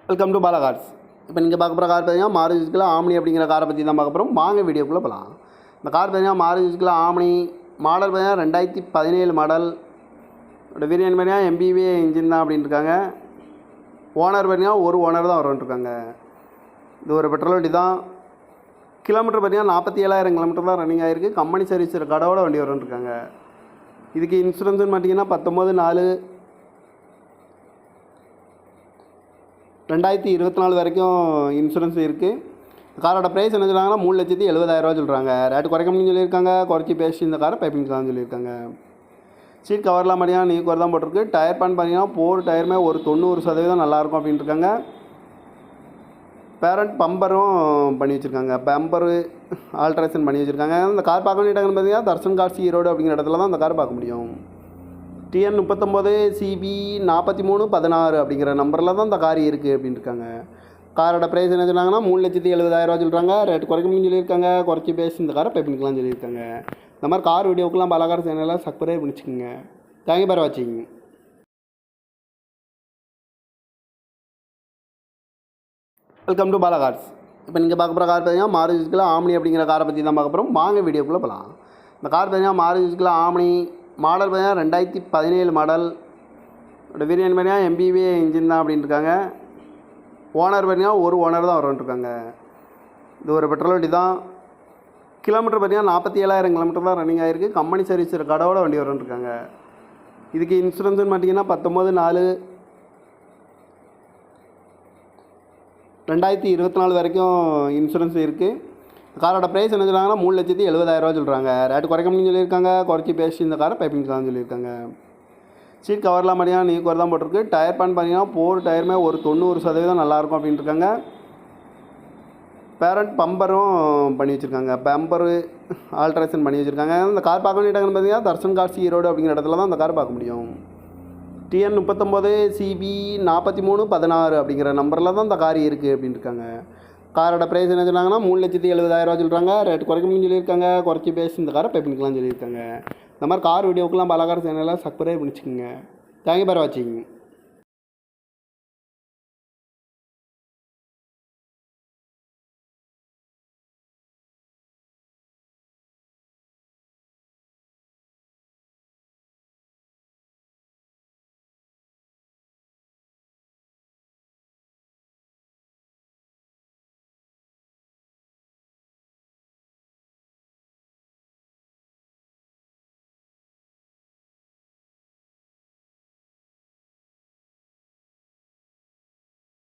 Welcome to Bala cars. இப்போ நீங்கள் பார்க்க போகிற கார் பார்த்தீங்கன்னா மாருதி சுசுக்கியில் ஆம்னி அப்படிங்கிற காரை பற்றி தான் பார்க்க போகிறோம். வாங்க வீடியோக்குள்ளே போகலாம். இந்த கார் பார்த்தீங்கன்னா மாருதி சுசுக்கியில் ஆம்னி மாடல் பார்த்தீங்கன்னா 2017 மாடல். வேரியன்ட் பார்த்தீங்கன்னா MPV இன்ஜின் தான் அப்படின்னு இருக்காங்க. ஓனர் பார்த்தீங்கன்னா ஒரு ஓனர் தான் வரும்ன்ட்ருக்காங்க. இது ஒரு பெட்ரோல் வண்டி தான். கிலோமீட்டர் பார்த்தீங்கன்னா 47,000 கிலோமீட்டர் தான் ரன்னிங் ஆகிருக்கு. கம்பெனி சர்வீஸ் கடவோட வண்டி வரும்ன்ட்ருக்காங்க. இதுக்கு இன்சூரன்ஸ்னு பார்த்தீங்கன்னா 19/4/2024 வரைக்கும் இன்சூரன்ஸ் இருக்குது. காரோட ப்ரைஸ் என்ன சொல்கிறாங்கன்னா 3,70,000 சொல்கிறாங்க. ரேட்டு குறைக்க முடியும்னு சொல்லியிருக்காங்க. குறைச்சி பேசி இந்த காரை பைப்பிங்கலாம்னு சொல்லியிருக்காங்க. சீட் கவர்லாம் பார்த்தீங்கன்னா நியூ கவர் தான் போட்டிருக்கு. டயர் பேன் பார்த்தீங்கன்னா 4 டயருமே ஒரு 90% நல்லாயிருக்கும் அப்படின்ட்டு இருக்காங்க. பேரண்ட் பம்பரும் பண்ணி வச்சுருக்காங்க. பம்பரு ஆல்ட்ரேஷன் பண்ணி வச்சுருக்காங்க. இந்த கார் பார்க்க வேண்டிய இடங்கள்னு பார்த்தீங்கன்னா தர்ஷன் கார்ஸ் ஈரோடு அப்படிங்கிற இடத்துல தான் இந்த கார் பார்க்க முடியும். TN 39 CB 4316 அப்படிங்கிற நம்பரில் தான் இந்த கார் இருக்குது அப்படின்னு இருக்காங்க. காரோட ப்ரைஸ் என்ன சொன்னாங்கன்னா 3,70,000 சொல்கிறாங்க. ரேட்டு குறைக்க முடியும்னு சொல்லியிருக்காங்க. குறைச்சி பேசி இந்த காரை பைப்பிங்கலாம்னு சொல்லியிருக்காங்க. இந்த மாதிரி கார் வீடியோக்கெலாம் பாலா கார் சேனலில் சப்ஸ்கிரைப் பண்ணிச்சுக்கோங்க. தேங்க்யூ ஃபார் வாட்சிங். Welcome to Bala cars. இப்போ நீங்கள் பார்க்க போகிற கார் பார்த்தீங்கன்னா மாருதி சுசுக்கியில் ஆம்னி அப்படிங்கிற காரை பற்றி தான் பார்க்க போகிறோம். வாங்க வீடியோக்குள்ளே போகலாம். இந்த கார் பார்த்தீங்கன்னா மாருதி சுசுக்கியில் ஆம்னி மாடல் பார்த்தீங்கன்னா 2017 மாடல். வேரியன்ட் பார்த்தீங்கன்னா MPV இன்ஜின் தான் அப்படின்னு இருக்காங்க. ஓனர் பார்த்தீங்கன்னா ஒரு ஓனர் தான் வரும்ன்ட்ருக்காங்க. இது ஒரு பெட்ரோல் வண்டி தான். கிலோமீட்டர் பார்த்தீங்கன்னா 47,000 கிலோமீட்டர் தான் ரன்னிங் ஆகிருக்கு. கம்பெனி சர்வீஸ் கடவோட வண்டி வரும்ன்ட்ருக்காங்க. இதுக்கு இன்சூரன்ஸ்னு பார்த்தீங்கன்னா 19/4/2024 வரைக்கும் இன்சூரன்ஸ் இருக்குது. காரோட ப்ரைஸ் என்ன சொல்கிறாங்கன்னா 3,70,000 சொல்கிறாங்க. ரேட்டு குறைக்க முடியும்னு சொல்லியிருக்காங்க. குறைச்சி பேசி இந்த காரை பைப்பிங்கலாம்னு சொல்லியிருக்காங்க. சீட் கவர்லாம் பார்த்தீங்கன்னா நியூ கவர் தான் போட்டிருக்கு. டயர் பேன் பார்த்தீங்கன்னா 4 டயருமே ஒரு 90% நல்லாயிருக்கும் அப்படின்ட்டு இருக்காங்க. பேரண்ட் பம்பரும் பண்ணி வச்சுருக்காங்க. பம்பரு ஆல்ட்ரேஷன் பண்ணி வச்சுருக்காங்க. இந்த கார் பார்க்க வேண்டிய இடங்கள்னு பார்த்தீங்கன்னா தர்ஷன் கார்ஸ் ஈரோடு அப்படிங்கிற இடத்துல தான் இந்த கார் பார்க்க முடியும். TN 39 CB 4316 அப்படிங்கிற நம்பரில் தான் இந்த கார் இருக்குது அப்படின்னு இருக்காங்க. காரோட ப்ரைஸ் என்ன சொன்னாங்கன்னா 3,70,000 சொல்கிறாங்க. ரேட்டு குறைக்க முடியும்னு சொல்லியிருக்காங்க. குறைச்சி பேசி இந்த காரை பைப்பிங்கலாம்னு சொல்லியிருக்காங்க. இந்த மாதிரி கார் வீடியோக்கெலாம் பாலா கார் சேனலில் சப்ஸ்கிரைப் பண்ணிச்சுக்கோங்க. தேங்க்யூ ஃபார் வாட்சிங்.